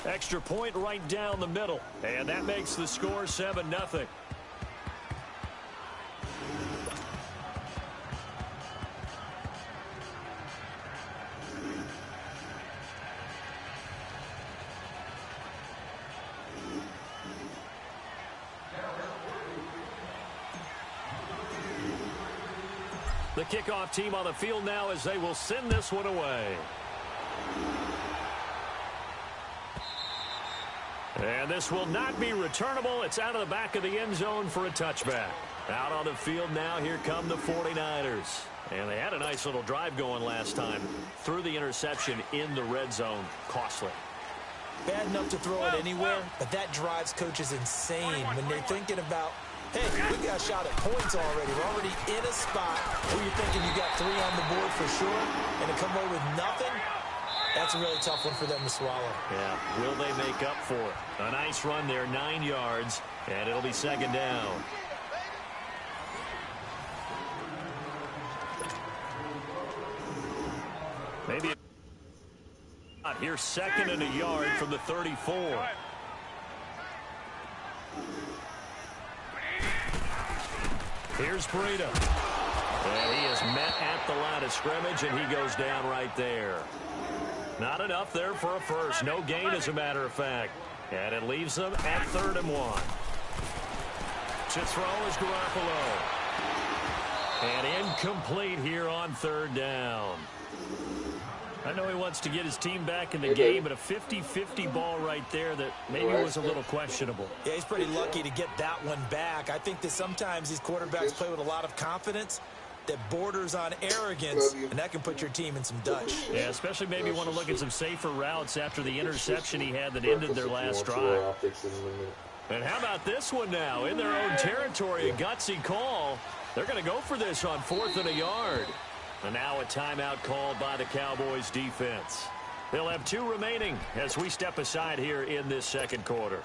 Extra point right down the middle. And that makes the score 7-0. The kickoff team on the field now as they will send this one away. And this will not be returnable. It's out of the back of the end zone for a touchback. Out on the field now, here come the 49ers. And they had a nice little drive going last time. Threw the interception in the red zone. Costly. Bad enough to throw it anywhere, but that drives coaches insane when they're thinking about, hey, we got a shot at points already. We're already in a spot where you're thinking you got 3 on the board for sure, and to come away with nothing, that's a really tough one for them to swallow. Yeah, will they make up for it? A nice run there, 9 yards, and it'll be second down. Maybe here's second and a yard from the 34. Here's Breida. And he is met at the line of scrimmage, and he goes down right there. Not enough there for a first. No gain, as a matter of fact. And it leaves them at 3rd and 1. To throw is Garoppolo. And incomplete here on 3rd down. I know he wants to get his team back in the game, but a 50-50 ball right there that maybe was a little questionable. Yeah, he's pretty lucky to get that one back. I think that sometimes these quarterbacks play with a lot of confidence that borders on arrogance, and that can put your team in some Dutch. Yeah, especially maybe want to look at some safer routes after the interception he had that ended their last drive. And how about this one now? In their own territory, a gutsy call. They're going to go for this on 4th and a yard. And now a timeout called by the Cowboys defense. They'll have 2 remaining as we step aside here in this second quarter.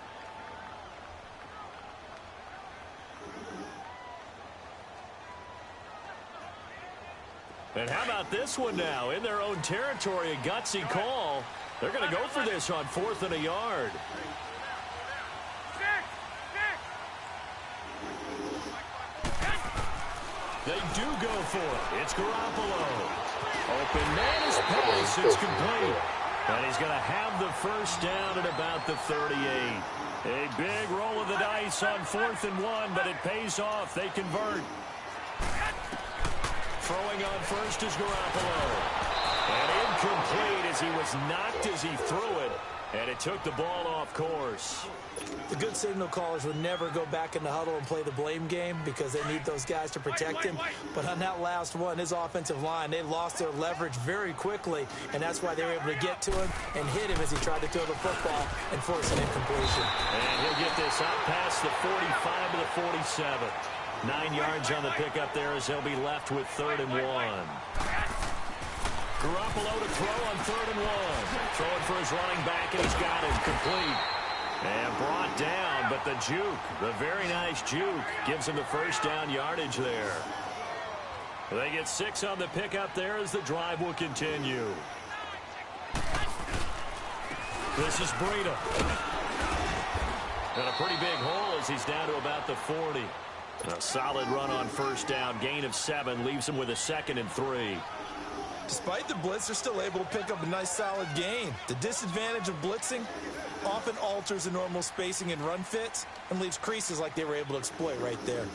And how about this one now? In their own territory, a gutsy call. They're going to go for this on 4th and a yard. They do go for it. It's Garoppolo. Open man is pass. It's complete. And he's going to have the first down at about the 38. A big roll of the dice on 4th and 1, but it pays off. They convert. Throwing on first is Garoppolo. And incomplete as he was knocked as he threw it. And it took the ball off course. The good signal callers would never go back in the huddle and play the blame game because they need those guys to protect him. But on that last one, his offensive line, they lost their leverage very quickly, and that's why they were able to get to him and hit him as he tried to throw the football and force an incompletion. And he'll get this out past the 45 to the 47. 9 yards on the pickup there as they'll be left with 3rd and 1. Garoppolo to throw on 3rd and 1. Throwing for his running back, and he's got it complete. And brought down, but the juke, the very nice juke, gives him the first down yardage there. They get 6 on the pickup there as the drive will continue. This is Breida. And a pretty big hole as he's down to about the 40. A solid run on first down, gain of 7, leaves him with a 2nd and 3. Despite the blitz, they're still able to pick up a nice solid gain. The disadvantage of blitzing often alters the normal spacing and run fits and leaves creases like they were able to exploit right there.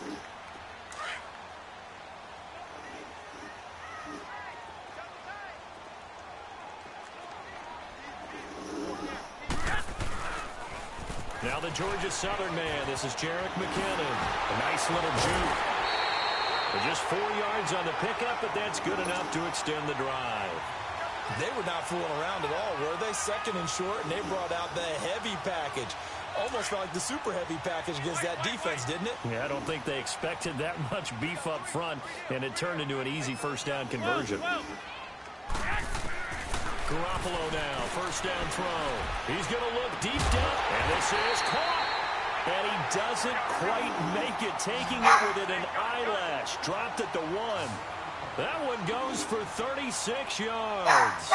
Now the Georgia Southern man. This is Jerick McKinnon. A nice little juke. Just 4 yards on the pickup, but that's good enough to extend the drive. They were not fooling around at all, were they? 2nd and short, and they brought out the heavy package. Almost felt like the super heavy package against that defense, didn't it? Yeah, I don't think they expected that much beef up front, and it turned into an easy first down conversion. Garoppolo now, first down throw. He's going to look deep down, and this is caught. And he doesn't quite make it, taking it within an eyelash. Dropped at the 1. That one goes for 36 yards.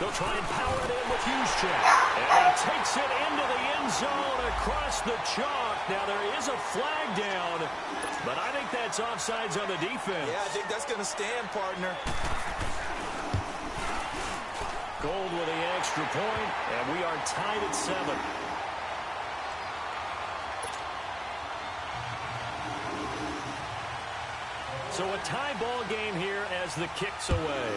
They'll try and power it in with Juszczyk. And he takes it into the end zone across the chalk. Now, there is a flag down, but I think that's offsides on the defense. Yeah, I think that's going to stand, partner. Gold with the extra point, and we are tied at 7. So a tie ball game here as the kick's away.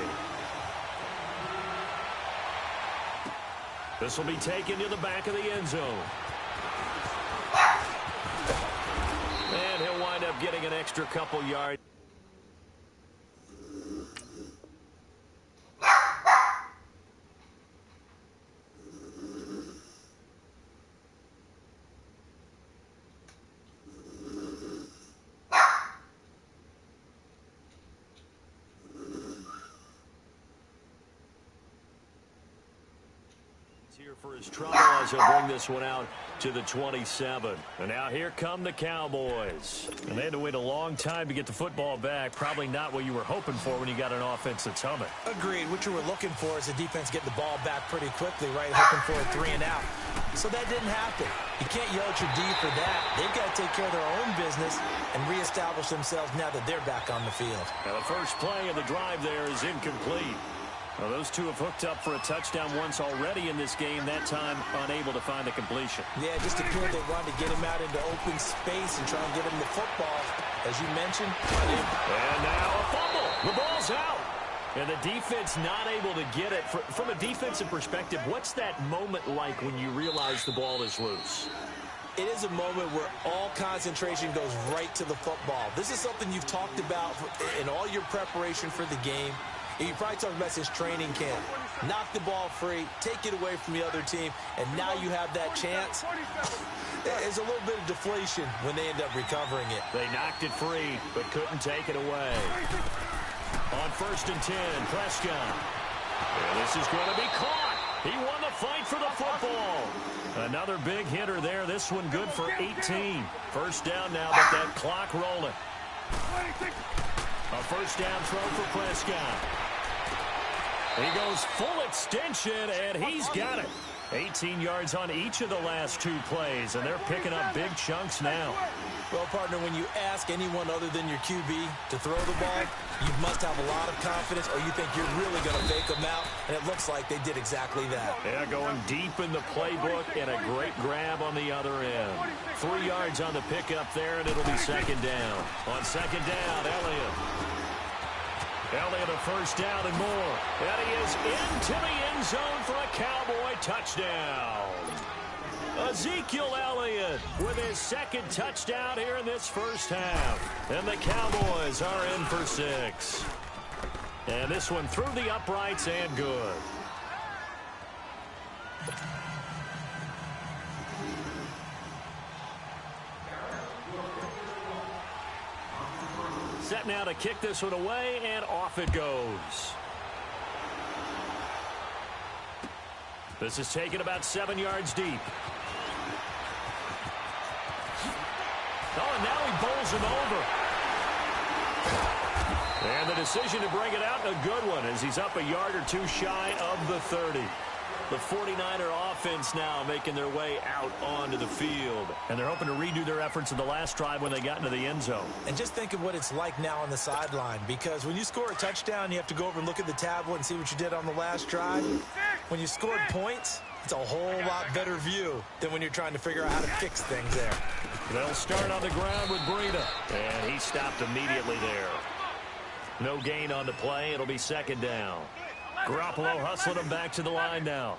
This will be taken to the back of the end zone. And he'll wind up getting an extra couple yards. Here for his trouble as he'll bring this one out to the 27. And now here come the Cowboys. And they had to wait a long time to get the football back. Probably not what you were hoping for when you got an offense that's humming. Agreed. What you were looking for is the defense getting the ball back pretty quickly, right? Hoping for a 3 and out. So that didn't happen. You can't yell at your D for that. They've got to take care of their own business and reestablish themselves now that they're back on the field. Now the first play of the drive there is incomplete. Well, those two have hooked up for a touchdown once already in this game, that time unable to find the completion. Yeah, it just appeared they wanted to get him out into open space and try and get him the football. As you mentioned, and now a fumble. The ball's out. And the defense not able to get it. From a defensive perspective, what's that moment like when you realize the ball is loose? It is a moment where all concentration goes right to the football. This is something you've talked about in all your preparation for the game. You probably talked about since training camp. Knock the ball free, take it away from the other team, and now you have that chance. There's a little bit of deflation when they end up recovering it. They knocked it free, but couldn't take it away. On 1st and 10, Prescott. And this is going to be caught. He won the fight for the football. Another big hitter there. This one good for 18. First down now, but that clock rolling. A first down throw for Prescott. He goes full extension, and he's got it. 18 yards on each of the last 2 plays, and they're picking up big chunks now. Well, partner, when you ask anyone other than your QB to throw the ball, you must have a lot of confidence, or you think you're really going to fake them out, and it looks like they did exactly that. Yeah, going deep in the playbook, and a great grab on the other end. 3 yards on the pickup there, and it'll be second down. On second down, Elliott, a first down and more. And he is into the end zone for a Cowboy touchdown. Ezekiel Elliott with his second touchdown here in this first half. And the Cowboys are in for 6. And this one through the uprights and good. Set now to kick this one away, and off it goes. This is taken about 7 yards deep. Oh, and now he bowls him over. And the decision to bring it out, a good one, as he's up a yard or 2 shy of the 30. The 49er offense now making their way out onto the field. And they're hoping to redo their efforts in the last drive when they got into the end zone. And just think of what it's like now on the sideline, because when you score a touchdown, you have to go over and look at the tablet and see what you did on the last drive. When you scored points, it's a whole lot better view than when you're trying to figure out how to fix things there. They'll start on the ground with Breida. And he stopped immediately there. No gain on the play. It'll be second down. Garoppolo hustling him back to the line now.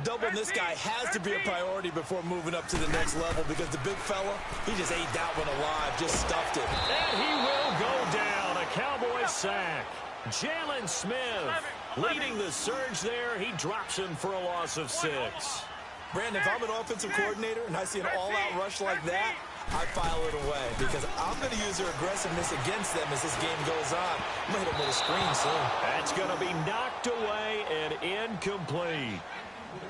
Doubling this guy has to be a priority before moving up to the next level, because the big fella, he just ate that one alive, just stuffed it. And he will go down. A Cowboy sack. Jalen Smith leading the surge there. He drops him for a loss of 6. Brandon, if I'm an offensive coordinator and I see an all-out rush like that, I file it away, because I'm going to use their aggressiveness against them as this game goes on. I'm going to hit them with a screen soon. That's going to be knocked away and incomplete.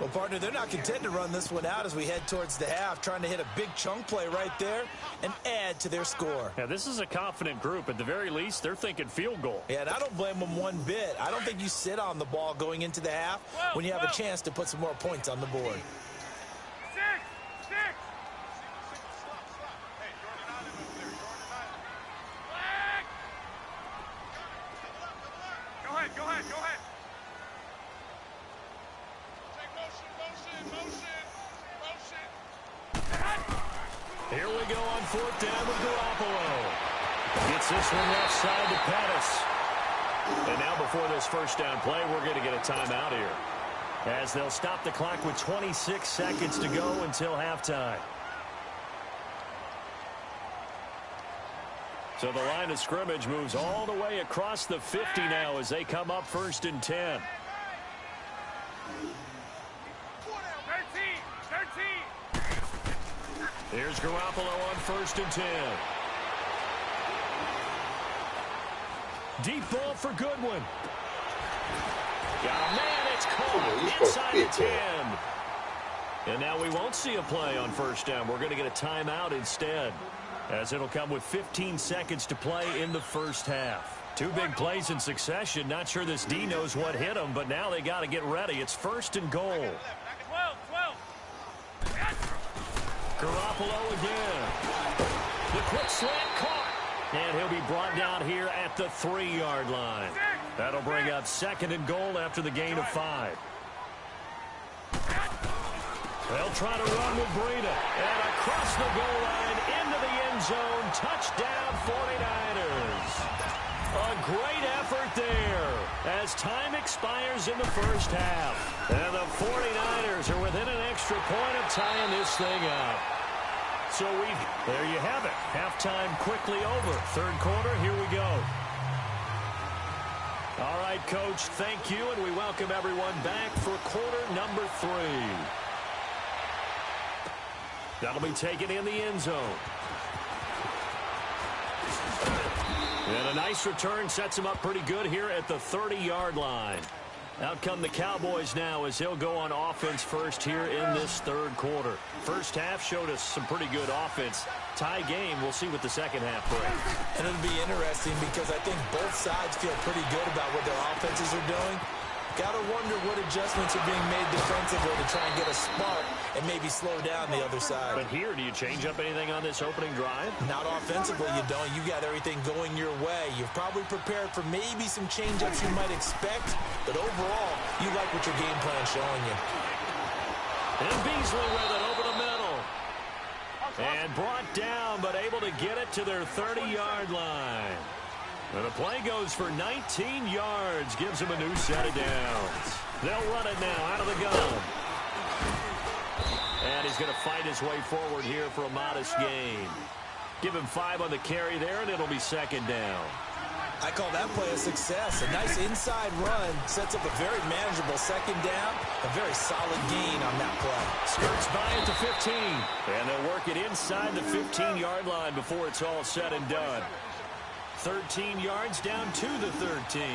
Well, partner, they're not content to run this one out as we head towards the half, trying to hit a big chunk play right there and add to their score. Yeah, this is a confident group. At the very least, they're thinking field goal. Yeah, and I don't blame them one bit. I don't think you sit on the ball going into the half when you have a chance to put some more points on the board. Go ahead. Here we go on fourth down with Garoppolo. Gets this one left side to Pettis. And now before this first down play, we're going to get a timeout here, as they'll stop the clock with 26 seconds to go until halftime. So the line of scrimmage moves all the way across the 50 now as they come up 1st and 10. 13. Here's Garoppolo on 1st and 10. Deep ball for Goodwin. Got a man, it's caught inside the 10. And now we won't see a play on 1st down. We're going to get a timeout instead, as it'll come with 15 seconds to play in the first half. Two big plays in succession. Not sure this D knows what hit them, but now they got to get ready. It's 1st and goal. 12. Garoppolo again. The quick slant caught. And he'll be brought down here at the 3-yard line. That'll bring up 2nd and goal after the gain of 5. They'll try to run with Breida. And across the goal line into the end zone. Touchdown 49ers. A great effort there as time expires in the first half. And the 49ers are within an extra point of tying this thing up. So there you have it. Halftime quickly over. 3rd quarter, here we go. All right, Coach, thank you, and we welcome everyone back for quarter number 3. That'll be taken in the end zone. And a nice return sets him up pretty good here at the 30-yard line. Out come the Cowboys now as he'll go on offense first here in this 3rd quarter. First half showed us some pretty good offense. Tie game, we'll see what the second half brings. And it'll be interesting because I think both sides feel pretty good about what their offenses are doing. Got to wonder what adjustments are being made defensively to try and get a spark and maybe slow down the other side. But here, do you change up anything on this opening drive? Not offensively, you don't. You got everything going your way. You've probably prepared for maybe some change-ups you might expect, but overall, you like what your game plan's showing you. And Beasley with it over the middle. And brought down, but able to get it to their 30-yard line. And the play goes for 19 yards, gives him a new set of downs. They'll run it now out of the gun. And he's going to fight his way forward here for a modest gain. Give him 5 on the carry there, and it'll be 2nd down. I call that play a success. A nice inside run sets up a very manageable 2nd down. A very solid gain on that play. Skirts by at the 15. And they'll work it inside the 15-yard line before it's all said and done. 13 yards down to the 13.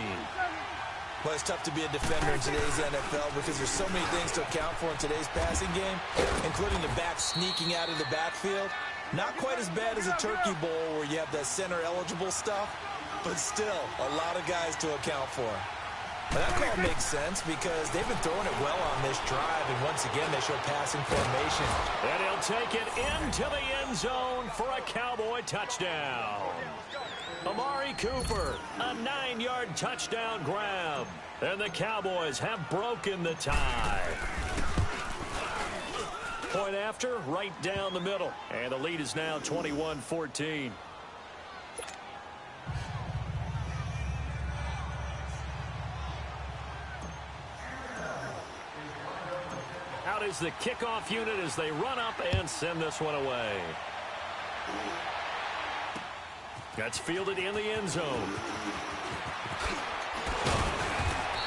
Well, it's tough to be a defender in today's NFL because there's so many things to account for in today's passing game, including the back sneaking out of the backfield. Not quite as bad as a turkey bowl where you have the center-eligible stuff, but still a lot of guys to account for. But that call makes sense because they've been throwing it well on this drive, and once again, they show passing formation. And he'll take it into the end zone for a Cowboy touchdown. Amari Cooper, a 9-yard touchdown grab. And the Cowboys have broken the tie. Point after, right down the middle. And the lead is now 21-14. Out is the kickoff unit as they run up and send this one away. That's fielded in the end zone.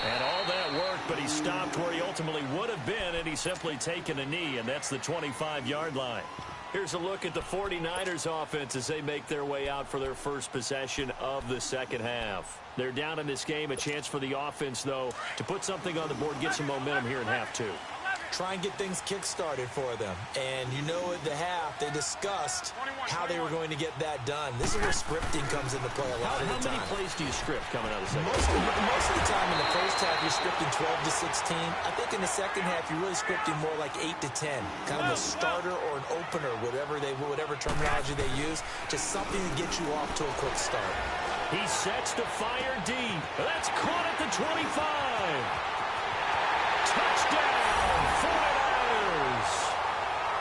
And all that worked, but he stopped where he ultimately would have been, and he's simply taken a knee, and that's the 25-yard line. Here's a look at the 49ers offense as they make their way out for their first possession of the second half. They're down in this game. A chance for the offense, though, to put something on the board, get some momentum here in half 2. try and get things kick-started for them. And you know at the half, they discussed how they were going to get that done. This is where scripting comes into play a lot of the time. How many plays do you script coming out of the second? Most of the time in the first half, you're scripting 12 to 16. I think in the second half, you're really scripting more like 8 to 10. Kind of a starter or an opener, whatever terminology they use. Just something to get you off to a quick start. He sets to fire deep. That's caught at the 25. Touchdown, 49ers.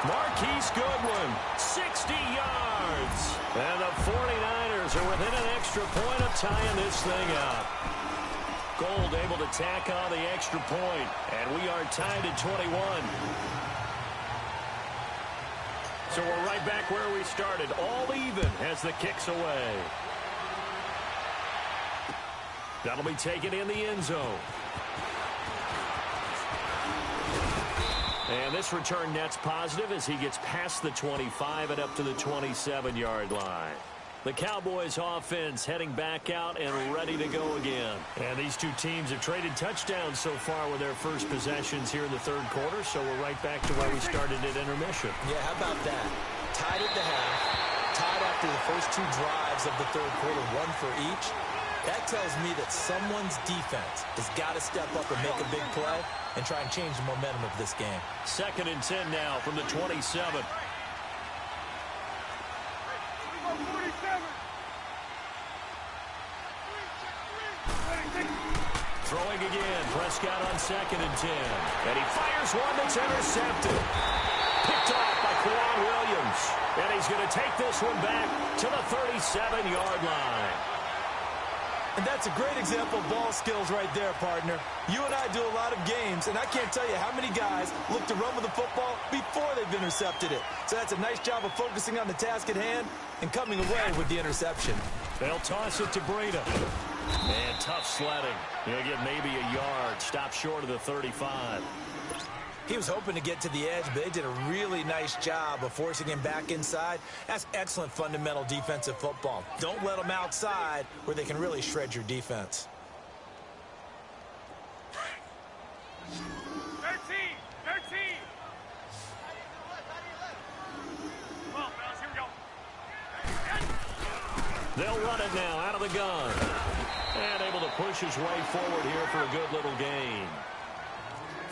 Marquise Goodwin, 60 yards. And the 49ers are within an extra point of tying this thing up. Gold able to tack on the extra point, and we are tied at 21. So we're right back where we started, all even as the kick's away. That'll be taken in the end zone. And this return net's positive as he gets past the 25 and up to the 27-yard line. The Cowboys offense heading back out and ready to go again. And these two teams have traded touchdowns so far with their first possessions here in the third quarter, so we're right back to where we started at intermission. Yeah, how about that? Tied at the half, tied after the first two drives of the third quarter, one for each. That tells me that someone's defense has got to step up and make a big play and try and change the momentum of this game. 2nd and 10 now from the 27. Throwing again, Prescott on 2nd and 10. And he fires one that's intercepted. Picked off by Kwan Williams. And he's going to take this one back to the 37-yard line. And that's a great example of ball skills right there, partner. You and I do a lot of games, and I can't tell you how many guys look to run with the football before they've intercepted it. So that's a nice job of focusing on the task at hand and coming away with the interception. They'll toss it to Breida. And tough sledding. He'll get maybe a yard. Stop short of the 35. He was hoping to get to the edge, but they did a really nice job of forcing him back inside. That's excellent fundamental defensive football. Don't let them outside where they can really shred your defense. 13. Come on, fellas, here we go. They'll run it now out of the gun. And able to push his way forward here for a good little gain.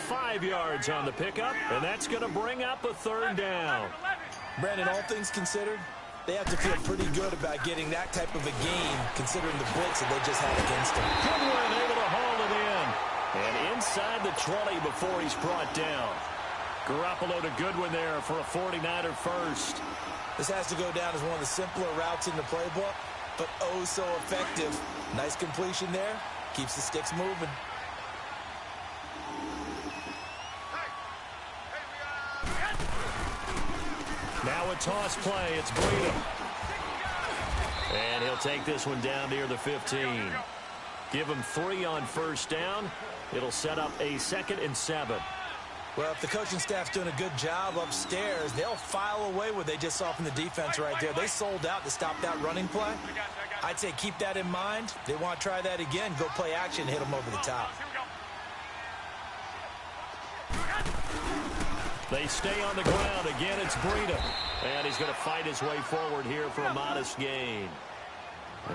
5 yards on the pickup, and that's going to bring up a 3rd down. Brandon, all things considered, they have to feel pretty good about getting that type of a game, considering the blitz that they just had against them. Goodwin able to haul it in. And inside the 20 before he's brought down. Garoppolo to Goodwin there for a 49er first. This has to go down as one of the simpler routes in the playbook, but oh so effective. Nice completion there. Keeps the sticks moving. Now a toss play. It's Breida. And he'll take this one down near the 15. Give him 3 on first down. It'll set up a 2nd and 7. Well, if the coaching staff's doing a good job upstairs, they'll file away what they just saw from the defense right there. They sold out to stop that running play. I'd say keep that in mind. They want to try that again. Go play action, hit them over the top. They stay on the ground. Again, it's Breida. And he's going to fight his way forward here for a modest gain.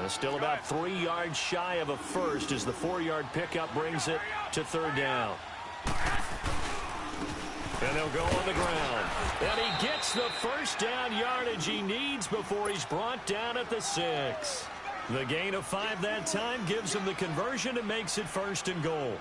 Still about 3 yards shy of a first as the 4-yard pickup brings it to 3rd down. And they'll go on the ground. And he gets the first down yardage he needs before he's brought down at the 6. The gain of 5 that time gives him the conversion and makes it 1st and goal.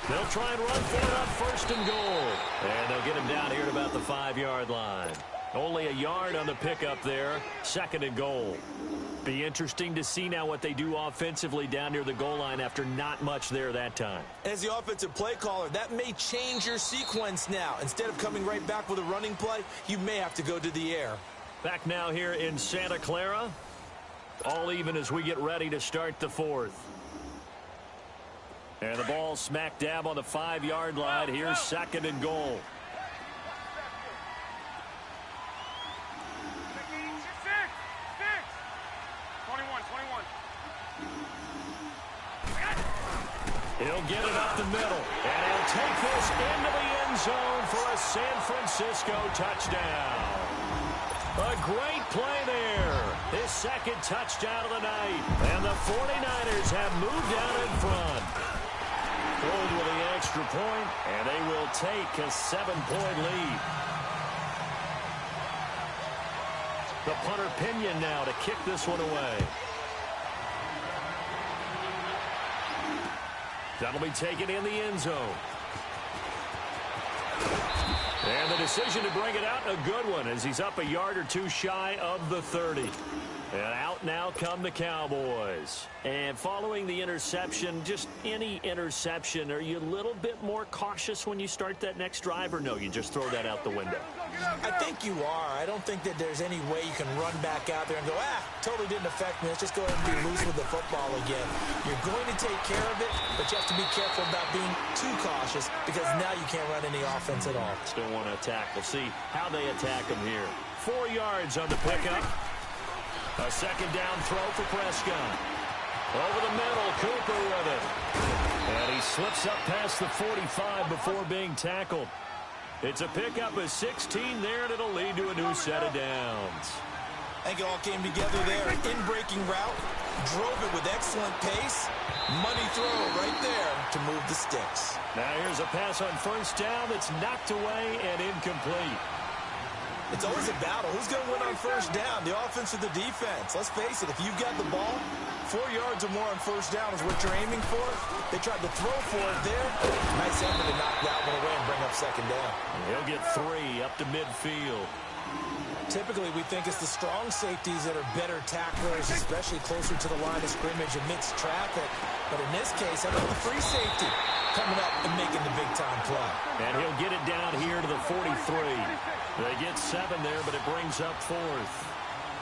They'll try and run for it on 1st and goal. And they'll get him down here at about the 5-yard line. Only a yard on the pickup there. 2nd and goal. Be interesting to see now what they do offensively down near the goal line after not much there that time. As the offensive play caller, that may change your sequence now. Instead of coming right back with a running play, you may have to go to the air. Back now here in Santa Clara. All even as we get ready to start the 4th. And the ball smack dab on the 5-yard line. Here's 2nd and goal. He'll get it up the middle, and he'll take this into the end zone for a San Francisco touchdown. A great play there. His 2nd touchdown of the night, and the 49ers have moved out in front. Pulled with the extra point, and they will take a 7-point lead. The punter Pinion now to kick this one away. That'll be taken in the end zone. And the decision to bring it out, a good one, as he's up a yard or two shy of the 30. And out now come the Cowboys. And following the interception, just any interception, are you a little bit more cautious when you start that next drive, or no, you just throw that out the window? I think you are. I don't think that there's any way you can run back out there and go, totally didn't affect me. Let's just go ahead and be loose with the football again. You're going to take care of it, but you have to be careful about being too cautious because now you can't run any offense at all. Still want to attack. We'll see how they attack them here. 4 yards on the pickup. A 2nd down throw for Prescott. Over the middle, Cooper with it. And he slips up past the 45 before being tackled. It's a pickup of 16 there, and it'll lead to a new set of downs. I think it all came together there. In-breaking route, drove it with excellent pace. Money throw right there to move the sticks. Now here's a pass on 1st down that's knocked away and incomplete. It's always a battle. Who's going to win on 1st down, the offense or the defense? Let's face it, if you've got the ball, 4 yards or more on 1st down is what you're aiming for. They tried to throw for it there. Nice effort to knock that one away and bring up 2nd down. He'll get 3 up to midfield. Typically, we think it's the strong safeties that are better tacklers, especially closer to the line of scrimmage amidst traffic. But in this case, how about the free safety coming up and making the big-time play? And he'll get it down here to the 43. They get 7 there, but it brings up 4th.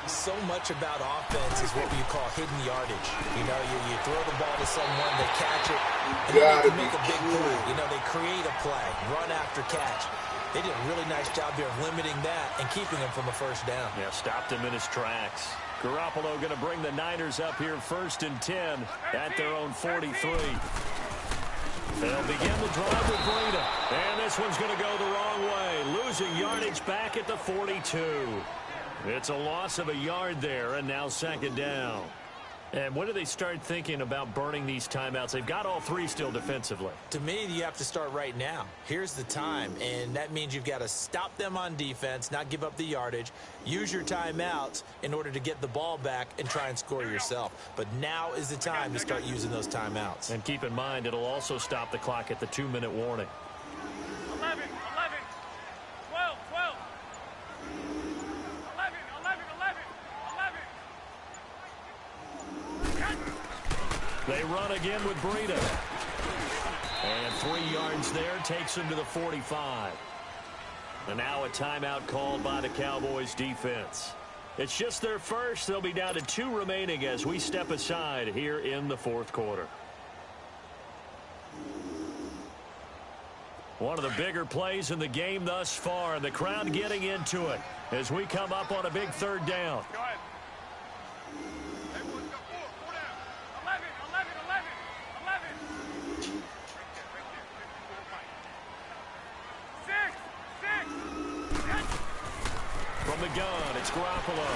So much about offense is what you call hidden yardage. You know, you throw the ball to someone, they catch it, and then they can make a big play. You know, they create a play, run after catch. They did a really nice job there of limiting that and keeping him from a 1st down. Yeah, stopped him in his tracks. Garoppolo going to bring the Niners up here 1st and 10 at their own 43. They'll begin the drive with Breida. And this one's going to go the wrong way. Losing yardage back at the 42. It's a loss of a yard there, and now 2nd down. And when do they start thinking about burning these timeouts? They've got all 3 still defensively. To me, you have to start right now. Here's the time, and that means you've got to stop them on defense, not give up the yardage, use your timeouts in order to get the ball back and try and score yourself. But now is the time to start using those timeouts. And keep in mind, it'll also stop the clock at the 2-minute warning. 11, 12, 12. 11, 11, 11, 11. They run again with Breida. And 3 yards there takes him to the 45. And now a timeout called by the Cowboys defense. It's just their first. They'll be down to 2 remaining as we step aside here in the 4th quarter. One of the bigger plays in the game thus far, and the crowd getting into it as we come up on a big 3rd down. Go ahead. 11, 11, 11, 11. 6. From the gun, it's Garoppolo.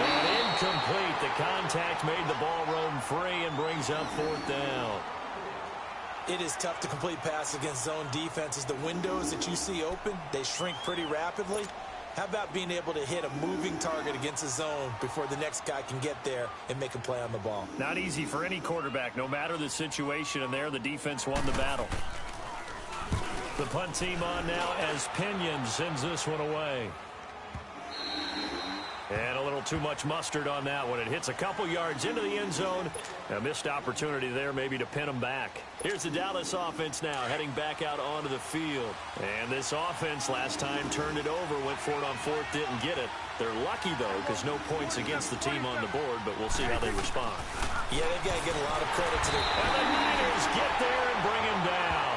And incomplete. The contact made the ball roam free and brings up 4th down. It is tough to complete passes against zone defenses. The windows that you see open, they shrink pretty rapidly. How about being able to hit a moving target against a zone before the next guy can get there and make a play on the ball? Not easy for any quarterback, no matter the situation, and there the defense won the battle. The punt team on now as Pinion sends this one away. And a little too much mustard on that one. It hits a couple yards into the end zone. A missed opportunity there maybe to pin them back. Here's the Dallas offense now heading back out onto the field. And this offense last time turned it over, went for it on fourth, didn't get it. They're lucky, though, because no points against the team on the board, but we'll see how they respond. Yeah, they've got to get a lot of credit to their... And the Niners get there and bring him down.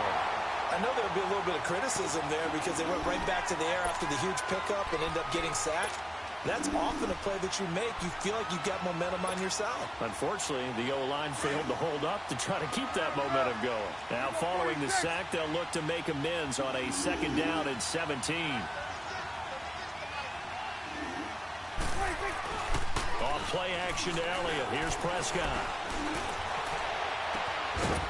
I know there'll be a little bit of criticism there because they went right back to the air after the huge pickup and end up getting sacked. That's often a play that you make. You feel like you've got momentum on your side. Unfortunately, the O-line failed to hold up to try to keep that momentum going. Now, following the sack, they'll look to make amends on a second down and 17. Off play action to Elliott. Here's Prescott.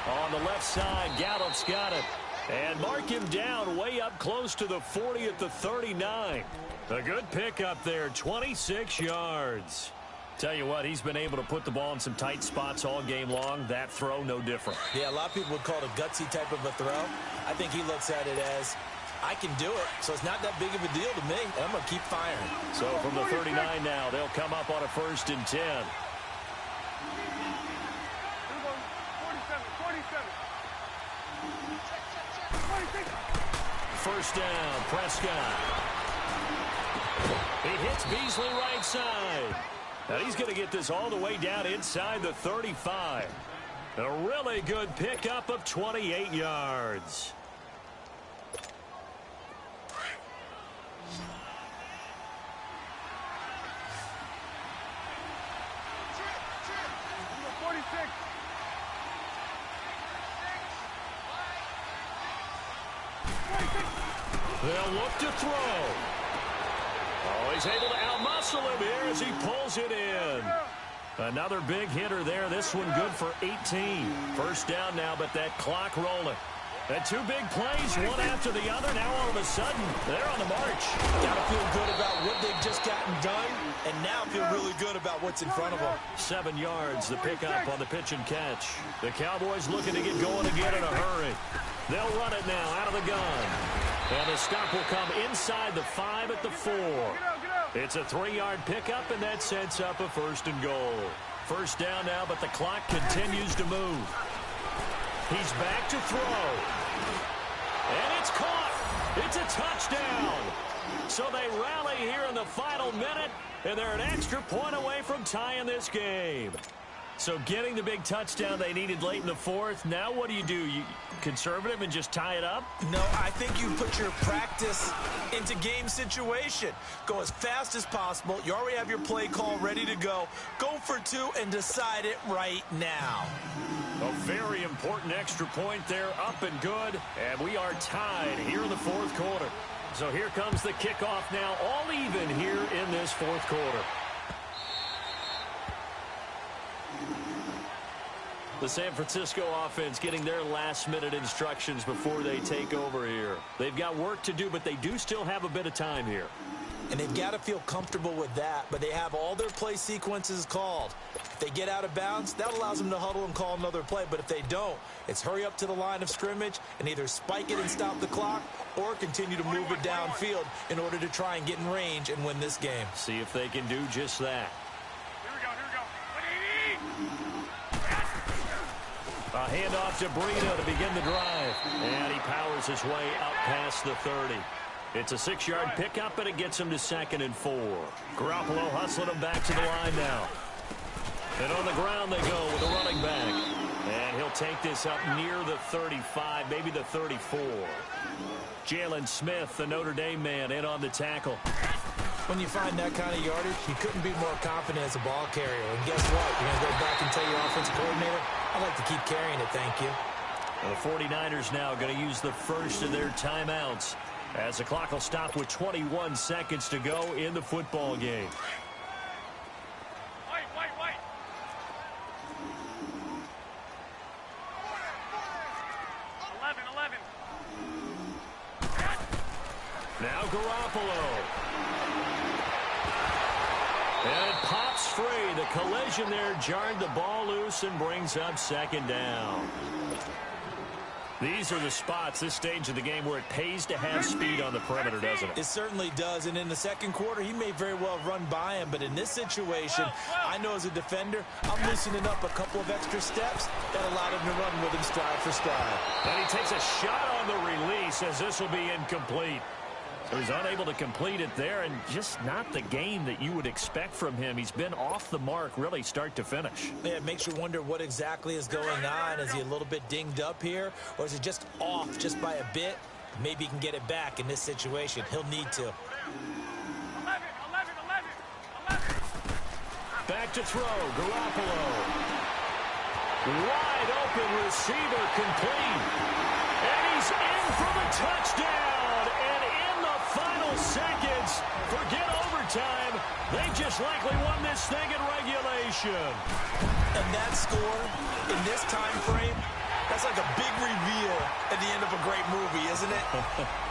On the left side, Gallup's got it. And mark him down way up close to the 40 at the 39. A good pickup there, 26 yards. Tell you what, he's been able to put the ball in some tight spots all game long. That throw, no different. Yeah, a lot of people would call it a gutsy type of a throw. I think he looks at it as, I can do it, so it's not that big of a deal to me, and I'm going to keep firing. So from the 39 now, they'll come up on a 1st and 10. 1st down, Prescott. He hits Beasley right side. Now he's going to get this all the way down inside the 35. A really good pickup of 28 yards. They'll look to throw. Oh, he's able to outmuscle him here as he pulls it in. Another big hitter there. This one good for 18. 1st down now, but that clock rolling. And 2 big plays, one after the other. Now all of a sudden, they're on the march. Got to feel good about what they've just gotten done, and now feel really good about what's in front of them. 7 yards, the pickup on the pitch and catch. The Cowboys looking to get going again in a hurry. They'll run it now out of the gun. And the stop will come inside the 5 at the 4. It's a 3-yard pickup, and that sets up a 1st and goal. 1st down now, but the clock continues to move. He's back to throw. And it's caught. It's a touchdown. So they rally here in the final minute, and they're an extra point away from tying this game. So getting the big touchdown they needed late in the 4th. Now what do? You conservative and just tie it up? No, I think you put your practice into game situation. Go as fast as possible. You already have your play call ready to go. Go for 2 and decide it right now. A very important extra point there, up and good. And we are tied here in the 4th quarter. So here comes the kickoff now, all even here in this 4th quarter. The San Francisco offense getting their last-minute instructions before they take over here. They've got work to do, but they do still have a bit of time here. And they've got to feel comfortable with that, but they have all their play sequences called. If they get out of bounds, that allows them to huddle and call another play. But if they don't, it's hurry up to the line of scrimmage and either spike it and stop the clock or continue to move it downfield in order to try and get in range and win this game. See if they can do just that. A handoff to Breida to begin the drive. And he powers his way up past the 30. It's a 6-yard pickup, and it gets him to 2nd and 4. Garoppolo hustling him back to the line now. And on the ground they go with a running back. And he'll take this up near the 35, maybe the 34. Jalen Smith, the Notre Dame man, in on the tackle. When you find that kind of yardage, you couldn't be more confident as a ball carrier. And guess what? You're going to go back and tell your offensive coordinator, I'd like to keep carrying it, thank you. Well, the 49ers now going to use the first of their timeouts as the clock will stop with 21 seconds to go in the football game. White. Now Garoppolo. And it pops free. The collision there jarred the ball loose and brings up 2nd down. These are the spots, this stage of the game, where it pays to have speed on the perimeter, doesn't it? It certainly does, and in the second quarter, he may very well run by him, but in this situation, I know as a defender, I'm loosening up a couple of extra steps that allowed him to run with him stride for stride. And he takes a shot on the release as this will be incomplete. So he's unable to complete it there, and just not the game that you would expect from him. He's been off the mark, really, start to finish. Yeah, it makes you wonder what exactly is going on. Is he a little bit dinged up here, or is he just off just by a bit? Maybe he can get it back in this situation. He'll need to. 11, 11. Back to throw, Garoppolo. Wide open receiver, complete. And he's in for the touchdown. And in the final seconds, forget overtime, they just likely won this thing in regulation. And that score, in this time frame, that's like a big reveal at the end of a great movie, isn't it?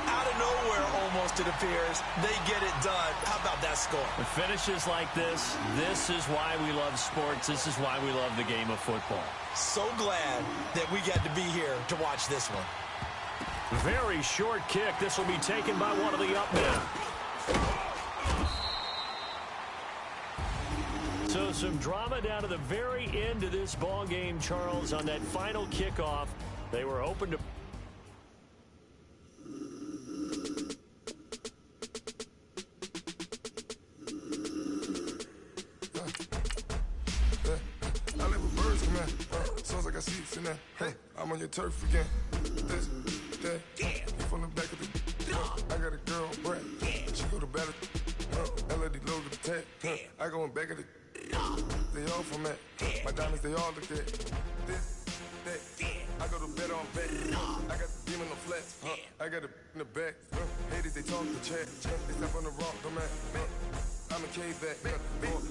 Out of nowhere, almost, it appears, they get it done. How about that score? The finishes like this is why we love sports. This is why we love the game of football. So glad that we got to be here to watch this one. Very short kick. This will be taken by one of the up men. So some drama down to the very end of this ball game, Charles, on that final kickoff. They were open to... I live with birds come out. Sounds like I see it in there. Hey, I'm on your turf again. This, that, you from the back of the. I got a girl, Brad. She go to battle. LAD load the tag. I go in back of the. They all from that. My diamonds, they all look at. This, that. I go to bed on bed. I got the demon on flats. I got it in the back. Haters, they talk to chat. They step on the rock, don't man. I'm a cave back,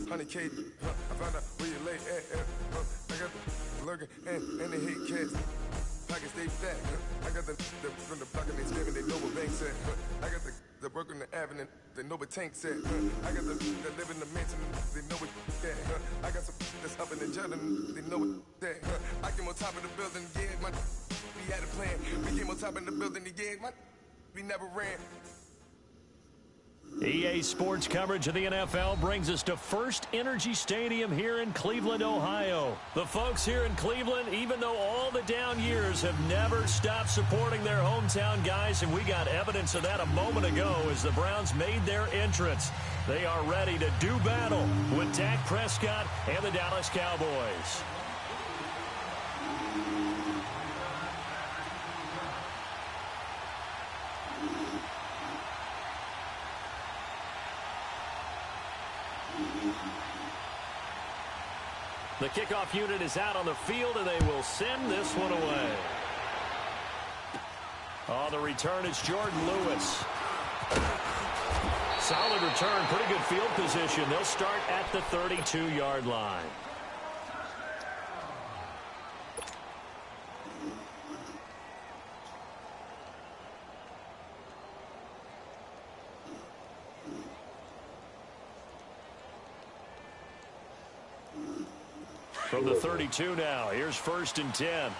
400K. I found out where you lay at. I got the lurking and they hate cats. Pockets stay fat. I got the from the block and they screaming, they know what banks at. I got the work on the avenue, they know what tanks at. I got the live in the mansion, they know what that. I got some that's up in the jet and they know what that. I came on top of the building, yeah, my we had a plan. We came on top of the building, yeah, my we never ran. EA Sports coverage of the NFL brings us to First Energy Stadium here in Cleveland, Ohio. The folks here in Cleveland, even though all the down years, have never stopped supporting their hometown guys, and we got evidence of that a moment ago as the Browns made their entrance. They are ready to do battle with Dak Prescott and the Dallas Cowboys. The kickoff unit is out on the field, and they will send this one away. On the return, it's Jordan Lewis. Solid return, pretty good field position. They'll start at the 32-yard line. From the 32 now, here's 1st and 10.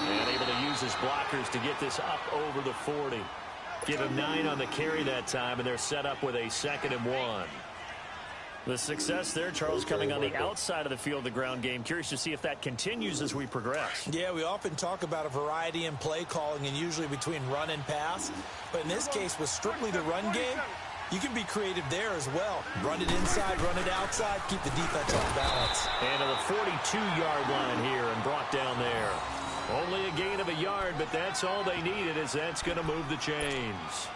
And able to use his blockers to get this up over the 40. Give him 9 on the carry that time, and they're set up with a 2nd and 1. The success there, Charles, coming on the outside of the field, the ground game. Curious to see if that continues as we progress. Yeah, we often talk about a variety in play calling and usually between run and pass. But in this case, with strictly the run game, you can be creative there as well. Run it inside, run it outside, keep the defense off balance. And to the 42-yard line here and brought down there. Only a gain of a yard, but that's all they needed, as that's going to move the chains.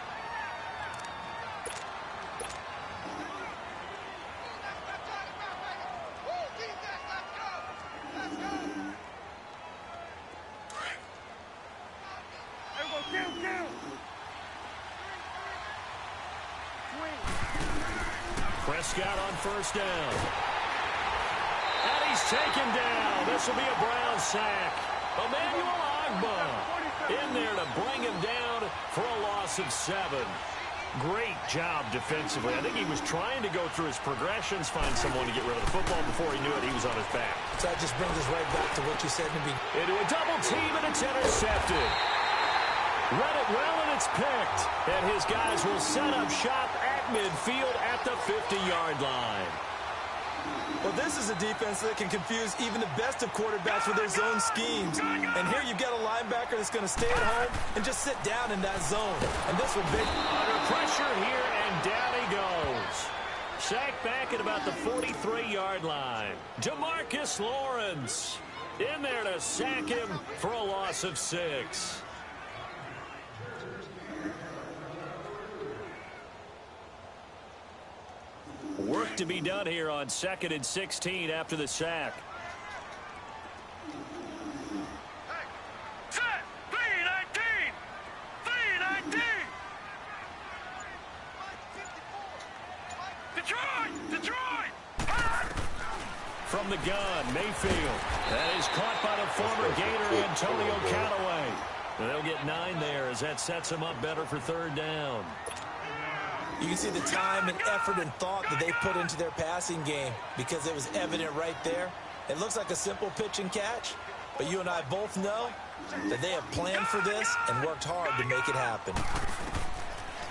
Prescott on 1st down. And he's taken down. This will be a Brown sack. Emmanuel Ogbah. in there to bring him down for a loss of 7. Great job defensively. I think he was trying to go through his progressions, find someone to get rid of the football. Before he knew it, he was on his back. So that just brings us right back to what you said in the beginning. Into a double team, and it's intercepted. Read it well, and it's picked. And his guys will set up shop at midfield at the 50-yard line. Well, this is a defense that can confuse even the best of quarterbacks with their zone schemes. And here you've got a linebacker that's going to stay at home and just sit down in that zone. And this will be under pressure here, and down he goes. Sacked back at about the 43-yard line. DeMarcus Lawrence in there to sack him for a loss of 6. Work to be done here on 2nd and 16 after the sack. Set! 319! 319! Detroit! Detroit! From the gun, Mayfield. That is caught by the former Gator, Antonio Callaway. They'll get 9 there as that sets them up better for 3rd down. You can see the time and effort and thought that they put into their passing game because it was evident right there. It looks like a simple pitch and catch, but you and I both know that they have planned for this and worked hard to make it happen.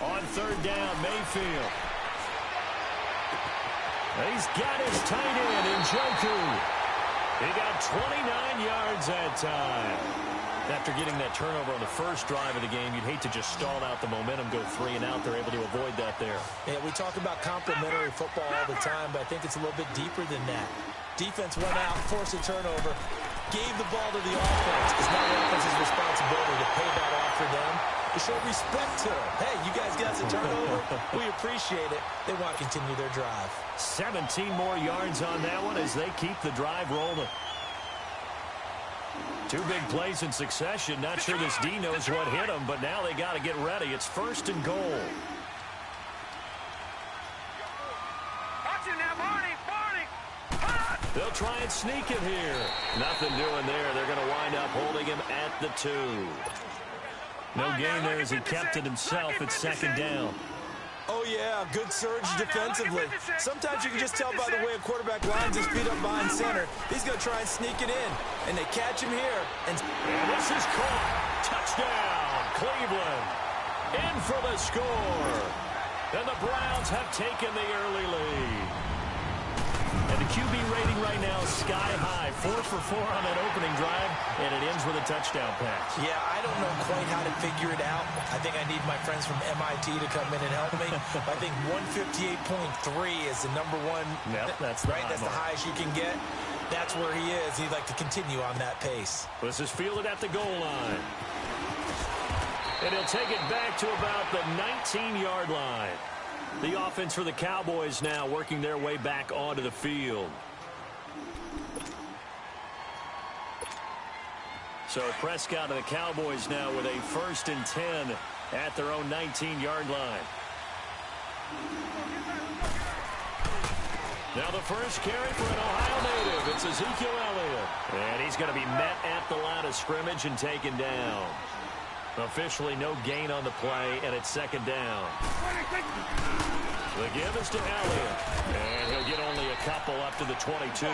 On 3rd down, Mayfield. He's got his tight end in Njoku. He got 29 yards that time. After getting that turnover on the first drive of the game, you'd hate to just stall out the momentum, go 3 and out. They're able to avoid that there. Yeah, we talk about complementary football all the time, but I think it's a little bit deeper than that. Defense went out, forced a turnover, gave the ball to the offense. It's now the offense's responsibility to pay that off for them, to show respect to them. Hey, you guys got the turnover. We appreciate it. They want to continue their drive. 17 more yards on that one as they keep the drive rolling. 2 big plays in succession. Not sure this D knows what hit them, but now they got to get ready. It's 1st and goal. Watch it now, Barney! They'll try and sneak it here. Nothing doing there. They're going to wind up holding him at the 2. No gain there as he kept it himself at 2nd down. Oh, yeah, good surge defensively. Sometimes you can just tell by the way a quarterback lines his feet up behind center. He's going to try and sneak it in, and they catch him here. And this is caught. Touchdown, Cleveland. In for the score. And the Browns have taken the early lead. And the QB rating right now is sky high. 4 for 4 on that opening drive, and it ends with a touchdown pass. Yeah, I don't know quite how to figure it out. I think I need my friends from MIT to come in and help me. I think 158.3 is the number one. Yep, that's the right. That's the highest you can get. That's where he is. He'd like to continue on that pace. This is fielded at the goal line. And he'll take it back to about the 19-yard line. The offense for the Cowboys now working their way back onto the field. So Prescott and the Cowboys now with a 1st and 10 at their own 19-yard line. Now the first carry for an Ohio native. It's Ezekiel Elliott. And he's going to be met at the line of scrimmage and taken down. Officially no gain on the play, and it's 2nd down. The give is to Elliott. And he'll get only a couple up to the 22.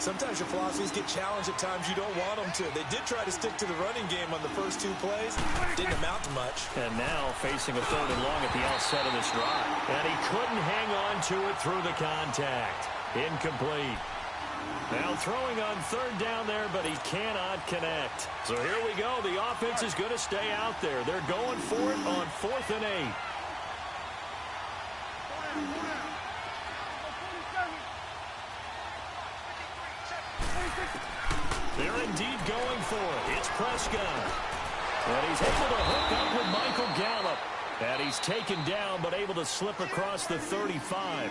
Sometimes your philosophies get challenged at times you don't want them to. They did try to stick to the running game on the first 2 plays. Didn't amount to much. And now facing a 3rd and long at the outset of this drive. And he couldn't hang on to it through the contact. Incomplete. Now throwing on 3rd down there, but he cannot connect. So here we go. The offense is going to stay out there. They're going for it on 4th and 8. They're indeed going for it. It's Prescott. And he's able to hook up with Michael Gallup. And he's taken down, but able to slip across the 35.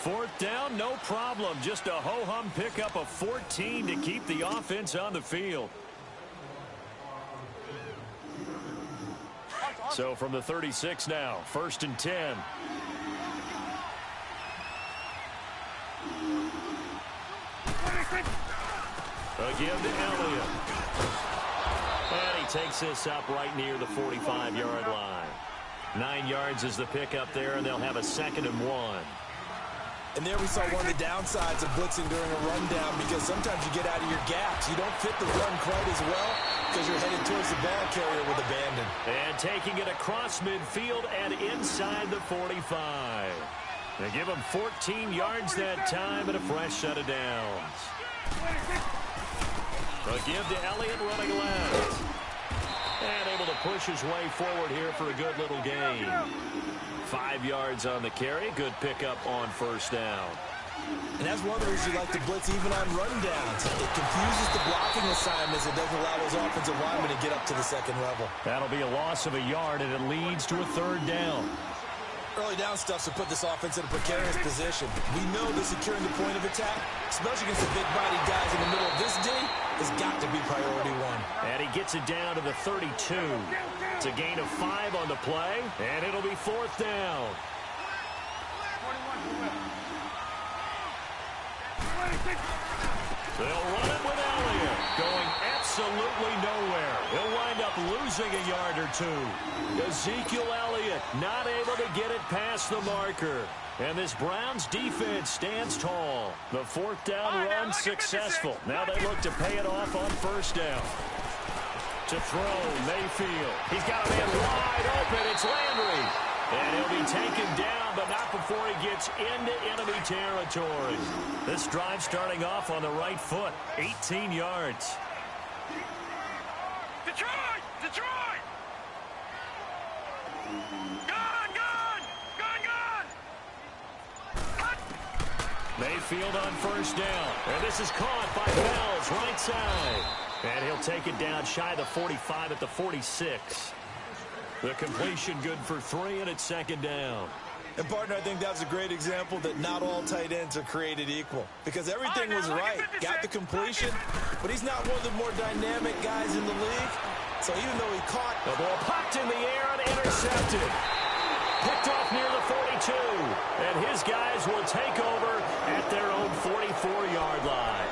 4th down, no problem. Just a ho-hum pickup of 14 to keep the offense on the field. So from the 36 now, 1st and 10. A give to Elliott. And he takes this up right near the 45-yard line. 9 yards is the pickup there, and they'll have a 2nd and 1. And there we saw one of the downsides of blitzing during a rundown, because sometimes you get out of your gaps. You don't fit the run quite as well because you're headed towards the ball carrier with abandon. And taking it across midfield and inside the 45. They give him 14 yards that time and a fresh set of downs. A give to Elliott running left. And able to push his way forward here for a good little gain. 5 yards on the carry. Good pickup on first down. And that's one of the reasons you like to blitz even on rundowns. It confuses the blocking assignments. It doesn't allow those offensive linemen to get up to the second level. That'll be a loss of a yard, and it leads to a 3rd down. Early down stuff to put this offense in a precarious position. We know that securing the point of attack, especially against the big-bodied guys in the middle of this D, has got to be priority 1. And he gets it down to the 32. It's a gain of 5 on the play, and it'll be 4th down. They'll run it with Elliott, going absolutely nowhere. He'll wind up losing a yard or 2. Ezekiel Elliott not able to get it past the marker. And this Browns defense stands tall. The 4th down run successful. Now they look to pay it off on first down. To throw, Mayfield. He's got a man wide open. It's Landry. And he'll be taken down, but not before he gets into enemy territory. This drive starting off on the right foot. 18 yards. Detroit! Detroit! Gone! Gone! Gone! Gone! Hot! Mayfield on first down. And this is caught by Bells, right side. And he'll take it down shy of the 45 at the 46. The completion good for 3, and it's 2nd down. And, partner, I think that's a great example that not all tight ends are created equal. Because everything was right. Got the completion, but he's not one of the more dynamic guys in the league. So even though he caught... The ball popped in the air and intercepted. Picked off near the 42. And his guys will take over at their own 44-yard line.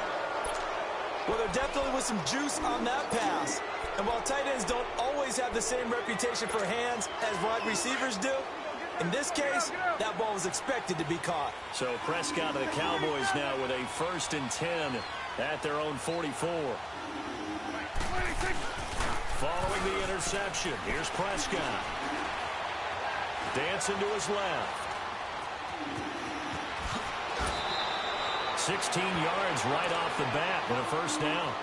Well, there definitely was some juice on that pass. And while tight ends don't always have the same reputation for hands as wide receivers do, in this case, that ball was expected to be caught. So Prescott and the Cowboys now with a 1st and 10 at their own 44. Following the interception, here's Prescott. Dancing to his left. 16 yards right off the bat with a 1st down.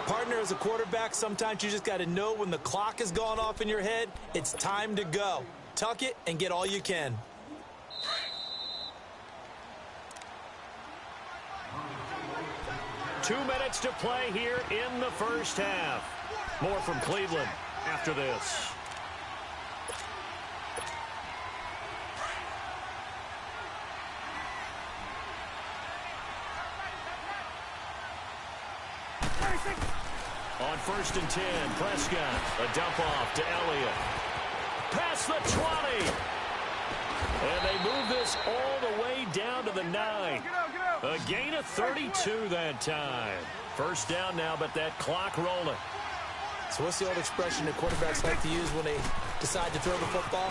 Partner, as a quarterback, sometimes you just got to know when the clock has gone off in your head, it's time to go. Tuck it and get all you can. Two minutes to play here in the first half. More from Cleveland after this. On 1st and 10, Prescott, a dump off to Elliott. Past the 20. And they move this all the way down to the 9. A gain of 32 that time. 1st down now, but that clock rolling. So what's the old expression that quarterbacks like to use when they decide to throw the football?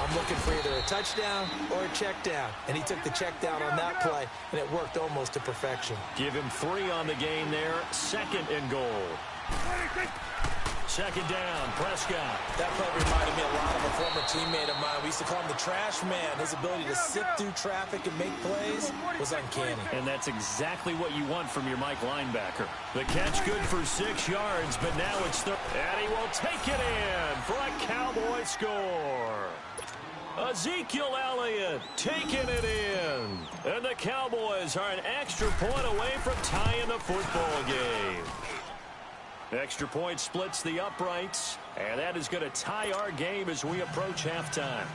I'm looking for either a touchdown or a check down. And he took the check down on that play, and it worked almost to perfection. Give him 3 on the game there. 2nd and goal. 2nd down, Prescott. That play reminded me a lot of a former teammate of mine. We used to call him the trash man. His ability to sift through traffic and make plays was uncanny. And that's exactly what you want from your Mike linebacker. The catch good for 6 yards, but now it's third. And he will take it in for a Cowboy score. Ezekiel Elliott taking it in. And the Cowboys are an extra point away from tying the football game. Extra point splits the uprights, and that is going to tie our game as we approach halftime.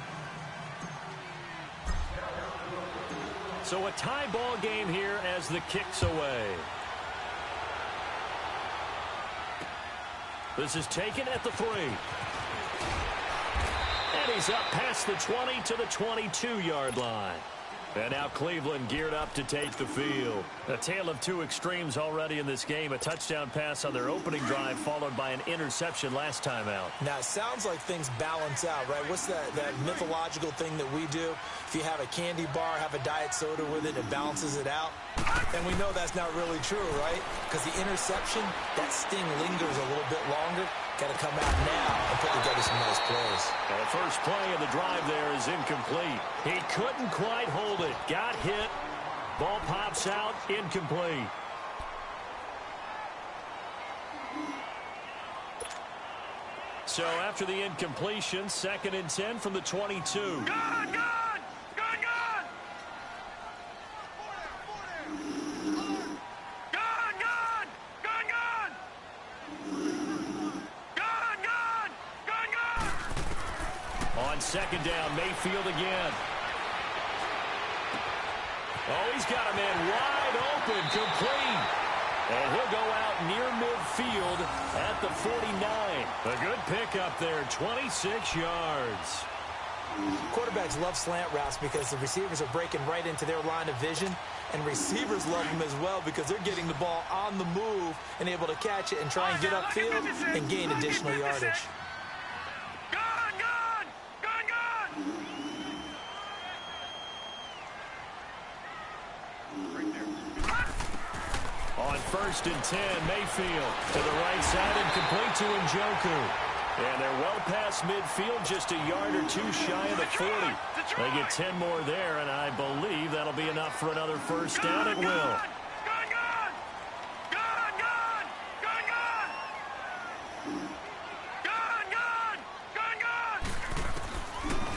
So a tie ball game here as the kick's away. This is taken at the 3. And he's up past the 20 to the 22-yard line. And now Cleveland geared up to take the field. A tale of two extremes already in this game. A touchdown pass on their opening drive followed by an interception last time out. Now, it sounds like things balance out, right? What's that mythological thing that we do? If you have a candy bar, have a diet soda with it, it balances it out. And we know that's not really true, right? Because the interception, that sting lingers a little bit longer. Got to come out now and put together some nice plays. And the first play of the drive there is incomplete. He couldn't quite hold it. Got hit. Ball pops out. Incomplete. So after the incompletion, 2nd and 10 from the 22. Gone, gone! Gone, gone! Gone, gone! Gone, gone! Gone, gone! Gone, gone! On 2nd down, Mayfield again. Oh, he's got a man wide open, complete. And he'll go out near midfield at the 49. A good pickup there, 26 yards. Quarterbacks love slant routes because the receivers are breaking right into their line of vision, and receivers love them as well because they're getting the ball on the move and able to catch it and try and get upfield and gain additional yardage. Gone, gone! Gone, gone! On 1st and 10, Mayfield to the right side and complete to Njoku. And they're well past midfield, just a yard or two shy of the 40. They get 10 more there, and I believe that'll be enough for another first down. It will. Gone, gone! Gone, gone! Gone, gone! Gone, gone! Gone, gone!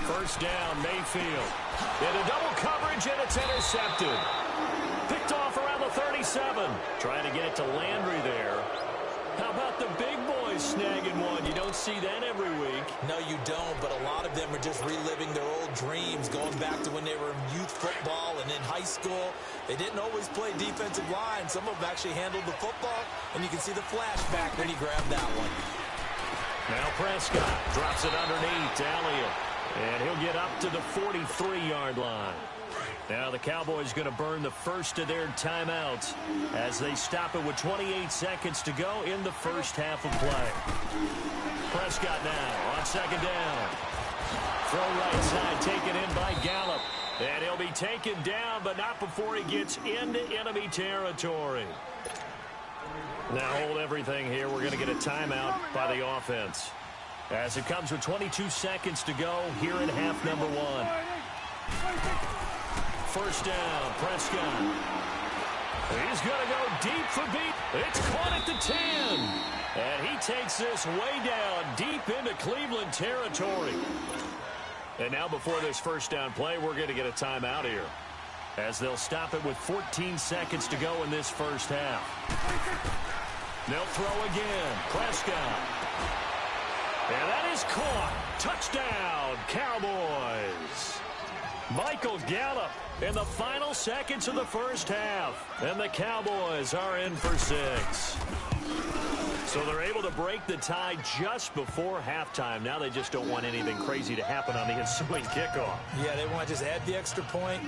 First down, Mayfield. Into double coverage, and it's intercepted. Picked off around the 37. Trying to get it to Landry there. How about the big boys snagging one? You don't see that every week. No, you don't, but a lot of them are just reliving their old dreams, going back to when they were in youth football and in high school. They didn't always play defensive line. Some of them actually handled the football, and you can see the flashback when he grabbed that one. Now Prescott drops it underneath to Elliott, and he'll get up to the 43-yard line. Now the Cowboys going to burn the first of their timeouts as they stop it with 28 seconds to go in the first half of play. Prescott now on 2nd down. Throw right side taken in by Gallup. And he'll be taken down, but not before he gets into enemy territory. Now hold everything here. We're going to get a timeout by the offense. As it comes with 22 seconds to go here in half number 1. First down, Prescott. He's going to go deep for beat. It's caught at the 10. And he takes this way down deep into Cleveland territory. And now before this first down play, we're going to get a timeout here, as they'll stop it with 14 seconds to go in this first half. They'll throw again. Prescott. And that is caught. Touchdown, Cowboys. Michael Gallup in the final seconds of the first half. And the Cowboys are in for 6. So they're able to break the tie just before halftime. Now they just don't want anything crazy to happen on the ensuing kickoff. Yeah, they want to just add the extra point,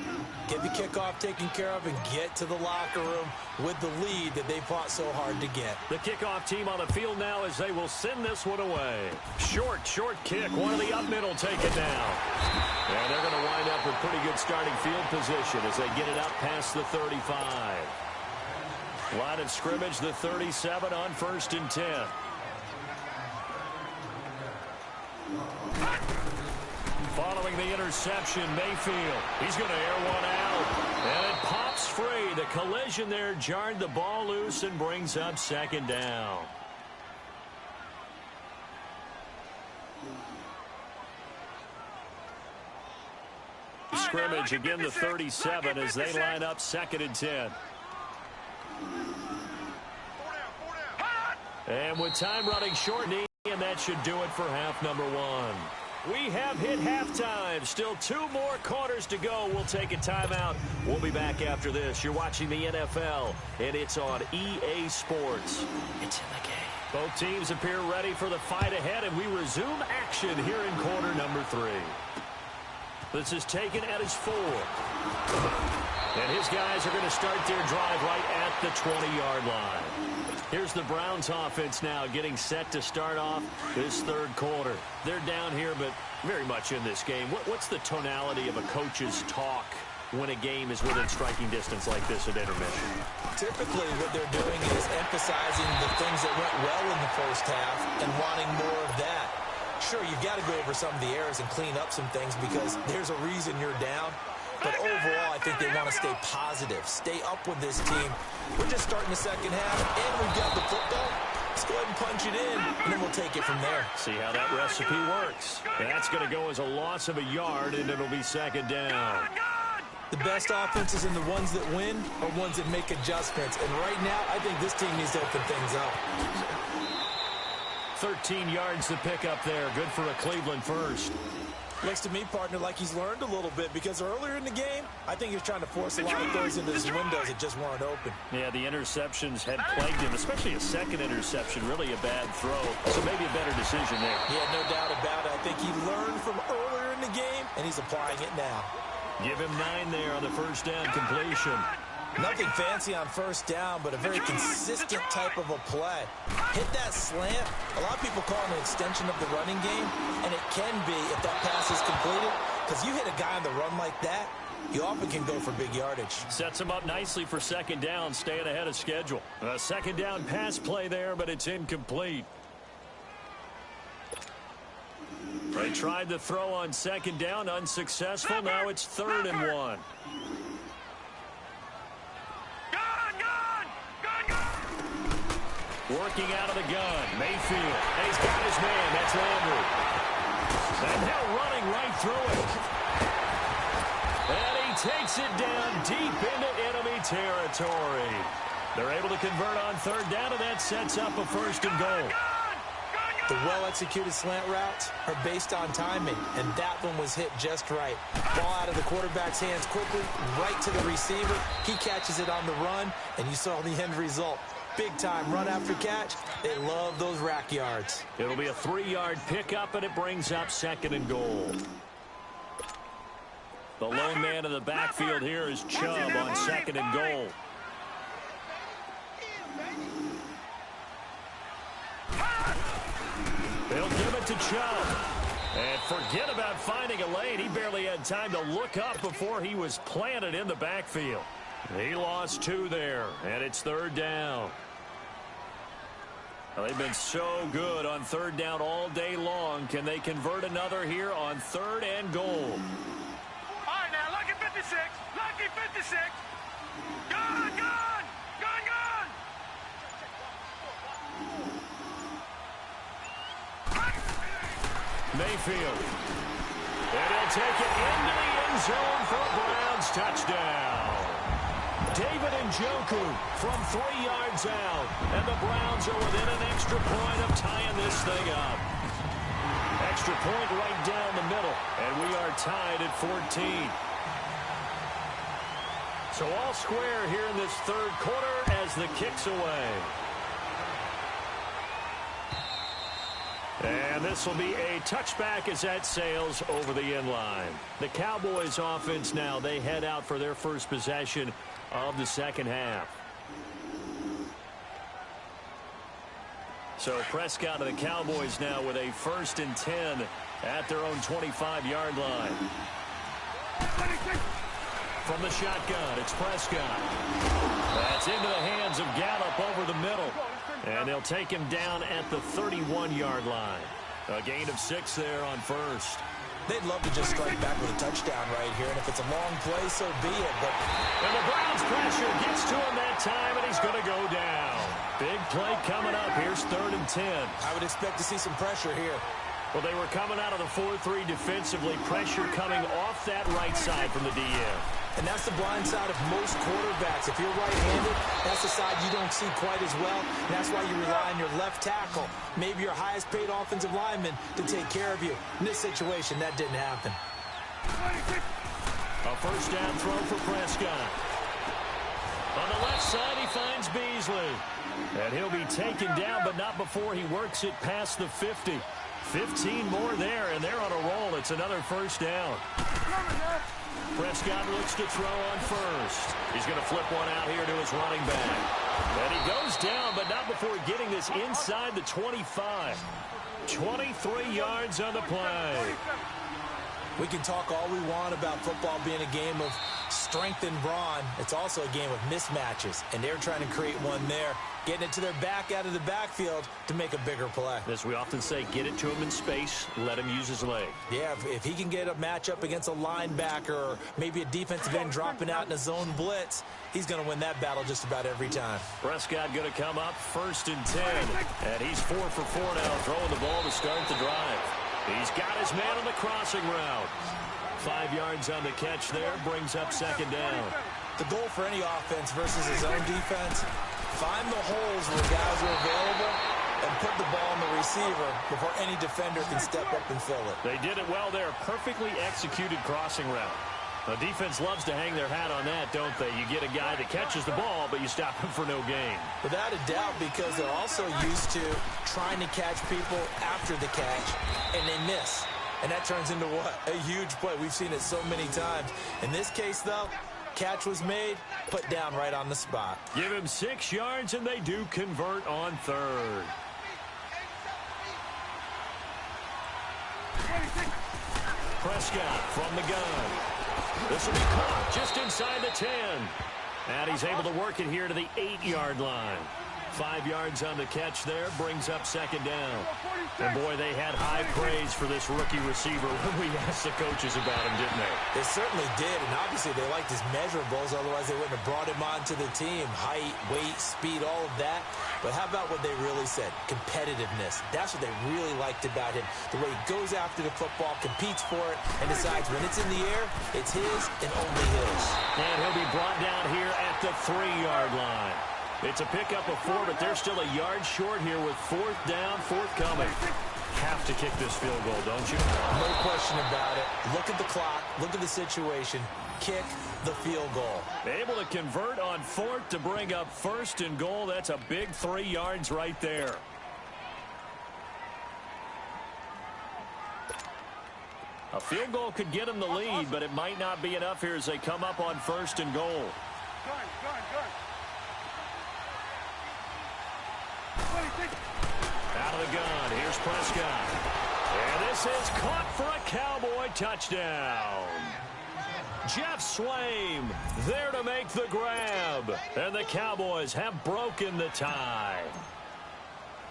get the kickoff taken care of, and get to the locker room with the lead that they fought so hard to get. The kickoff team on the field now as they will send this one away. Short kick. One of the up middle taken down. And they're going to wind up with pretty good starting field position as they get it up past the 35. Line of scrimmage, the 37 on 1st and 10. Following the interception, Mayfield. He's going to air one out. And it pops free. The collision there jarred the ball loose and brings up 2nd down. Scrimmage again, the 37 as they line up 2nd and 10. And with time running short, and that should do it for half number 1. We have hit halftime. Still 2 more quarters to go. We'll take a timeout. We'll be back after this. You're watching the NFL, and it's on EA Sports. It's in the game. Both teams appear ready for the fight ahead, and we resume action here in quarter number 3. This is taken at his 4. And his guys are going to start their drive right at the 20-yard line. Here's the Browns offense now getting set to start off this third quarter. They're down here, but very much in this game. What's the tonality of a coach's talk when a game is within striking distance like this at intermission? Typically, what they're doing is emphasizing the things that went well in the first half and wanting more of that. Sure, you've got to go over some of the errors and clean up some things because there's a reason you're down. But overall, I think they want to stay positive, stay up with this team. We're just starting the second half, and we've got the football. Let's go ahead and punch it in, and then we'll take it from there. See how that recipe works. That's going to go as a loss of a yard, and it'll be second down. The best offenses and the ones that win are ones that make adjustments. And right now, I think this team needs to open things up. 13 yards to pick up there. Good for a Cleveland first. Looks to me, partner, like he's learned a little bit because earlier in the game, I think he was trying to force a lot of throws into his windows that just weren't open. Yeah, the interceptions had plagued him, especially a second interception, really a bad throw. So maybe a better decision there. Yeah, no doubt about it. I think he learned from earlier in the game, and he's applying it now. Give him 9 there on the first down completion. Nothing fancy on first down, but a very consistent type of a play. Hit that slant. A lot of people call it an extension of the running game, and it can be if that pass is completed, because you hit a guy on the run like that, you often can go for big yardage. Sets him up nicely for second down, staying ahead of schedule. A second down pass play there, but it's incomplete. They tried to throw on second down, unsuccessful. Now it's 3rd and 1. Working out of the gun, Mayfield. And he's got his man, that's Landry. And now running right through it. And he takes it down deep into enemy territory. They're able to convert on 3rd down, and that sets up a 1st and goal. The well-executed slant routes are based on timing, and that one was hit just right. Ball out of the quarterback's hands quickly, right to the receiver. He catches it on the run, and you saw the end result. Big-time run after catch. They love those rack yards. It'll be a 3-yard pickup, and it brings up 2nd and goal. The lone man in the backfield here is Chubb on 2nd and goal. They'll give it to Chubb. And forget about finding a lane. He barely had time to look up before he was planted in the backfield. He lost 2 there, and it's 3rd down. Well, they've been so good on 3rd down all day long. Can they convert another here on 3rd and goal? All right, now, lucky 56. Lucky 56. Gone, gone. Gone, gone. Mayfield. And he'll take it into the end zone for a Browns touchdown. David Njoku from 3 yards out. And the Browns are within an extra point of tying this thing up. Extra point right down the middle. And we are tied at 14. So all square here in this 3rd quarter as the kick's away. And this will be a touchback as that sails over the end line. The Cowboys offense now, they head out for their first possession of the second half. So Prescott of the Cowboys now with a 1st and 10 at their own 25-yard line. From the shotgun, it's Prescott. That's into the hands of Gallup over the middle. And they'll take him down at the 31-yard line. A gain of 6 there on 1st. They'd love to just strike back with a touchdown right here, and if it's a long play, so be it. But and the Browns pressure gets to him that time, and he's going to go down. Big play coming up. Here's 3rd and 10. I would expect to see some pressure here. Well, they were coming out of the 4-3 defensively. Pressure coming off that right side from the DN. And that's the blind side of most quarterbacks. If you're right-handed, that's the side you don't see quite as well. And that's why you rely on your left tackle, maybe your highest-paid offensive lineman, to take care of you. In this situation, that didn't happen. A 1st down throw for Prescott. On the left side, he finds Beasley. And he'll be taken down, but not before he works it past the 50. 15 more there, and they're on a roll. It's another first down. Prescott looks to throw on first. He's going to flip one out here to his running back. And he goes down, but not before getting this inside the 25. 23 yards on the play. We can talk all we want about football being a game of strength and brawn. It's also a game of mismatches, and they're trying to create one there, getting it to their back out of the backfield to make a bigger play. As we often say, get it to him in space, let him use his leg. Yeah, if he can get a matchup against a linebacker or maybe a defensive end dropping out in a zone blitz, he's going to win that battle just about every time. Prescott going to come up 1st and 10, and he's 4 for 4 now, throwing the ball to start the drive. He's got his man on the crossing route. 5 yards on the catch there, brings up 2nd down. The goal for any offense versus his own defense, find the holes where guys are available and put the ball on the receiver before any defender can step up and fill it. They did it well there. Perfectly executed crossing route. The defense loves to hang their hat on that, don't they? You get a guy that catches the ball, but you stop him for no gain. Without a doubt, because they're also used to trying to catch people after the catch, and they miss. And that turns into what? A huge play. We've seen it so many times. In this case, though, catch was made, put down right on the spot. Give him 6 yards, and they do convert on 3rd. Prescott from the gun. This will be caught just inside the 10. And he's able to work it here to the 8-yard line. 5 yards on the catch there, brings up 2nd down. And boy, they had high praise for this rookie receiver when we asked the coaches about him, didn't they? They certainly did, and obviously they liked his measurables, otherwise they wouldn't have brought him onto the team. Height, weight, speed, all of that. But how about what they really said? Competitiveness. That's what they really liked about him. The way he goes after the football, competes for it, and decides when it's in the air, it's his and only his. And he'll be brought down here at the 3-yard line. It's a pickup of 4, but they're still a yard short here with 4th down, forthcoming. Have to kick this field goal, don't you? No question about it. Look at the clock. Look at the situation. Kick the field goal. Able to convert on 4th to bring up 1st and goal. That's a big 3 yards right there. A field goal could get them the lead, but it might not be enough here as they come up on 1st and goal. Out of the gun, here's Prescott. And this is caught for a Cowboy touchdown. Jeff Swaim there to make the grab. And the Cowboys have broken the tie.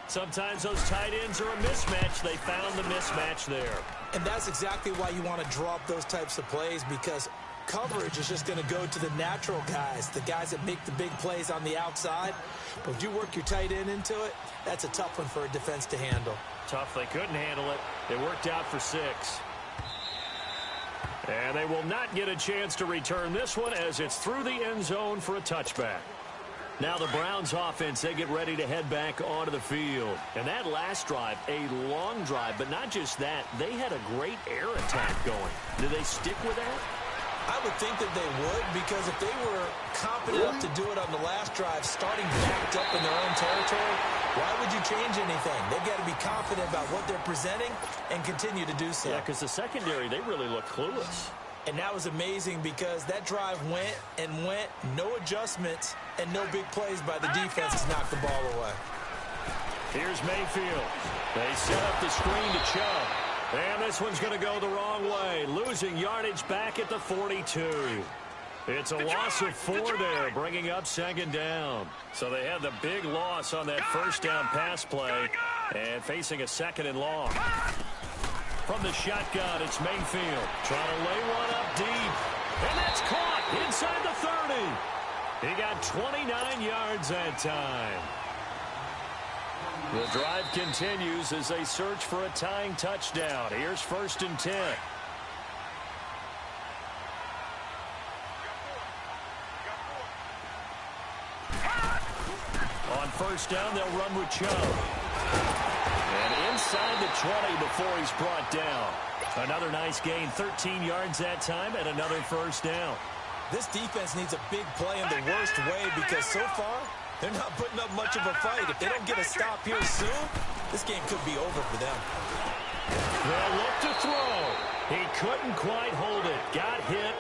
Sometimes those tight ends are a mismatch. They found the mismatch there. And that's exactly why you want to draw up those types of plays, because coverage is just going to go to the natural guys, the guys that make the big plays on the outside. But if you work your tight end into it, that's a tough one for a defense to handle. Tough. They couldn't handle it. It worked out for 6. And they will not get a chance to return this one as it's through the end zone for a touchback. Now the Browns offense, they get ready to head back onto the field. And that last drive, a long drive, but not just that, they had a great air attack going. Do they stick with that? I would think that they would, because if they were confident enough to do it on the last drive, starting backed up in their own territory, why would you change anything? They've got to be confident about what they're presenting and continue to do so. Yeah, because the secondary, they really look clueless. And that was amazing because that drive went and went, no adjustments, and no big plays by the defense to knock the ball away. Here's Mayfield. They set up the screen to Chubb. And this one's going to go the wrong way, losing yardage back at the 42. It's a loss of 4 there, bringing up 2nd down. So they had the big loss on that 1st down pass play and facing a 2nd and long. From the shotgun, it's Mayfield trying to lay one up deep. And that's caught inside the 30. He got 29 yards that time. The drive continues as they search for a tying touchdown. Here's 1st and 10. On 1st down, they'll run with Chubb. And inside the 20 before he's brought down. Another nice gain, 13 yards that time, and another 1st down. This defense needs a big play in the worst way because so far, they're not putting up much of a fight. If they don't get a stop here soon, this game could be over for them. They'll look to throw. He couldn't quite hold it. Got hit.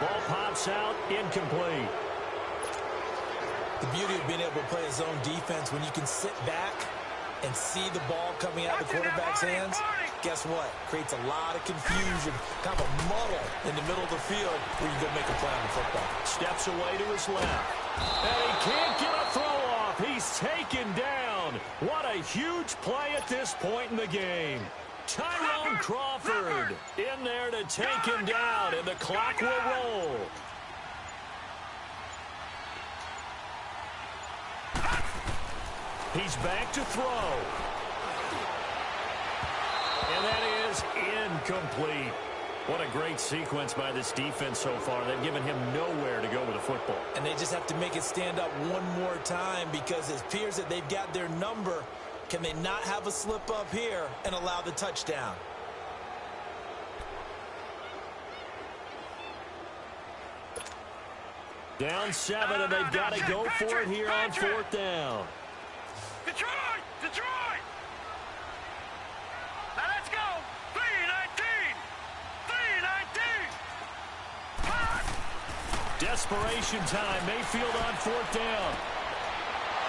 Ball pops out, incomplete. The beauty of being able to play a zone defense when you can sit back and see the ball coming out of the quarterback's hands, guess what? Creates a lot of confusion, kind of a muddle in the middle of the field where you go make a play on the football. Steps away to his left. And he can't get a throw off. He's taken down. What a huge play at this point in the game. Tyrone Crawford in there to take him down, and the clock will roll. He's back to throw. And that is incomplete. What a great sequence by this defense so far. They've given him nowhere to go with the football. And they just have to make it stand up one more time because it appears that they've got their number. Can they not have a slip up here and allow the touchdown? Down 7, and they've got to go for it here on 4th down. Detroit! Detroit! Now let's go! 3-19! 3-19! Desperation time. Mayfield on 4th down.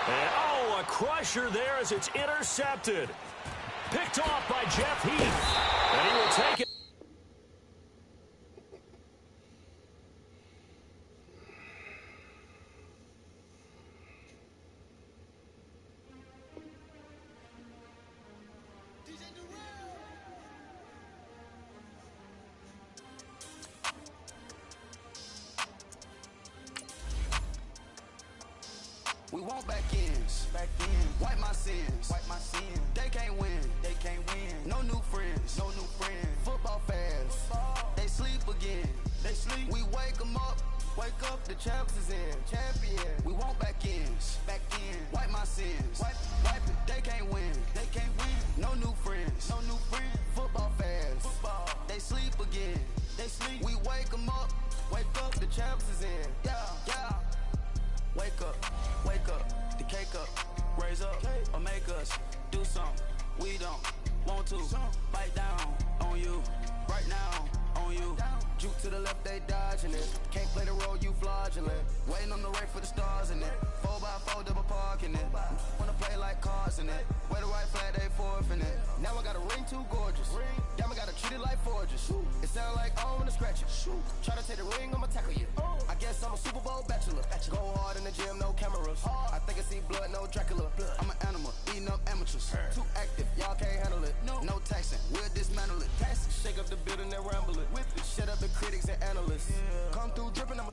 And, oh, a crusher there as it's intercepted. Picked off by Jeff Heath. And he will take it. We want back ends, wipe my sins, they can't win, no new friends, football fans, they sleep again, we wake them up, the champs is in, we want back ends, wipe my sins, wipe it, they can't win, no new friends, football fans, they sleep again, we wake them up, the champs is in, yeah. Wake up, the cake up, raise up, or make us do something we don't want to. Bite down on you, right now on you. Juke to the left, they dodging it. Can't play the role, you fraudulent. Waiting on the right for the stars in it. 4x4 double parking it. Wanna play like cars in it. Where the right flag, they forfeit it. Now I got a ring too gorgeous. Damn, I gotta treat it like forges. It sound like I don't wanna scratch it. Try to take the ring, I'ma tackle you. I guess I'm a Super Bowl bachelor. Go hard in the gym, no cameras. I think I see blood, no Dracula. I'm an animal, eating up amateurs. Too active, y'all can't handle it. No taxing, we'll dismantle it. Shake up the building and ramble it. Shut up the critics and analysts. Come through dripping, I'm